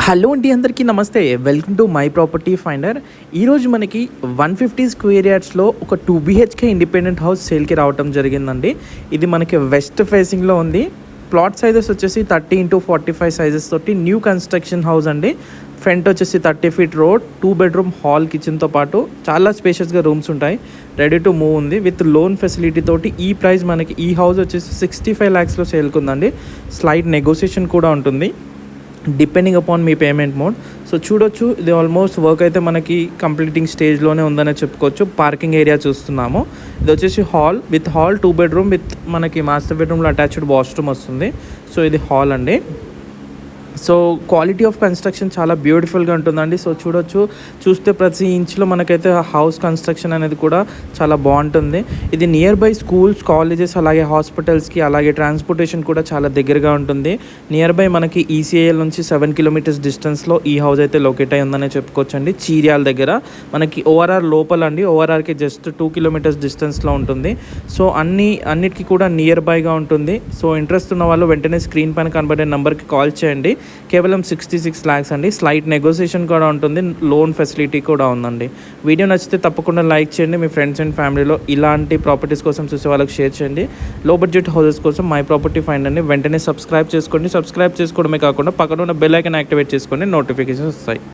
Hello అండి, అందరికీ నమస్తే. Welcome to my property finder. ఈరోజు మనకి 150 స్క్వేర్ యార్డ్స్లో ఒక 2 BHK ఇండిపెండెంట్ హౌస్ సేల్కి రావటం జరిగిందండి. ఇది మనకి వెస్ట్ ఫేసింగ్లో ఉంది. ప్లాట్ సైజెస్ వచ్చేసి 30x45 సైజెస్ తోటి న్యూ కన్స్ట్రక్షన్ హౌస్ అండి. ఫ్రంట్ వచ్చేసి 30 feet రోడ్, 2 bedroom హాల్, కిచెన్తో పాటు చాలా స్పేషియస్గా రూమ్స్ ఉంటాయి. రెడీ టు మూవ్ ఉంది విత్ లోన్ ఫెసిలిటీ తోటి. ఈ ప్రైస్ మనకి ఈ హౌస్ వచ్చేసి 65 lakhsలో సేల్కి ఉందండి. స్లైట్ నెగోసియేషన్ కూడా ఉంటుంది depending upon me payment mode. So చూడొచ్చు, ఇది ఆల్మోస్ట్ వర్క్ అయితే మనకి కంప్లీటింగ్ స్టేజ్లోనే ఉందనే చెప్పుకోవచ్చు. పార్కింగ్ ఏరియా చూస్తున్నాము. ఇది వచ్చేసి హాల్, 2 bedroom విత్ మనకి మాస్టర్ బెడ్రూమ్లో అటాచ్డ్ వాష్రూమ్ వస్తుంది. సో ఇది హాల్ అండి. సో క్వాలిటీ ఆఫ్ కన్స్ట్రక్షన్ చాలా బ్యూటిఫుల్గా ఉంటుందండి. సో చూస్తే ప్రతి ఇంచ్లో మనకైతే హౌస్ కన్స్ట్రక్షన్ అనేది కూడా చాలా బాగుంటుంది. ఇది నియర్ బై స్కూల్స్, కాలేజెస్, అలాగే హాస్పిటల్స్కి, అలాగే ట్రాన్స్పోర్టేషన్ కూడా చాలా దగ్గరగా ఉంటుంది. నియర్ బై మనకి ఈసీఐఎల్ నుంచి 7 kilometers డిస్టెన్స్లో ఈ హౌస్ అయితే లొకేట్ అయి ఉందనే చెప్పుకోవచ్చు అండి. చీర్యాల దగ్గర మనకి ఓఆర్ఆర్ లోపల అండి. ఓఆర్ఆర్కి జస్ట్ 2 kilometers డిస్టెన్స్లో ఉంటుంది. సో అన్నిటికీ కూడా నియర్ బైగా ఉంటుంది. సో ఇంట్రెస్ట్ ఉన్న వాళ్ళు వెంటనే స్క్రీన్ పైన కనబడే నెంబర్కి కాల్ చేయండి. కేవలం 66 lakhs అండి. స్లైట్ నెగోసియేషన్ కూడా ఉంటుంది, లోన్ ఫెసిలిటీ కూడా ఉందండి. వీడియో నచ్చితే తప్పకుండా లైక్ చేయండి. మీ ఫ్రెండ్స్ అండ్ ఫ్యామిలీలో ఇలాంటి ప్రాపర్టీస్ కోసం చూసే వాళ్ళకి షేర్ చేయండి. లో బడ్జెట్ హౌసెస్ కోసం మై ప్రాపర్టీ ఫైండర్ని వెంటనే సబ్స్క్రైబ్ చేసుకోండి. సబ్స్క్రైబ్ చేసుకోవడమే కాకుండా పక్కన ఉన్న బెల్ ఐకాన్ యాక్టివేట్ చేసుకోండి, నోటిఫికేషన్స్ వస్తాయి.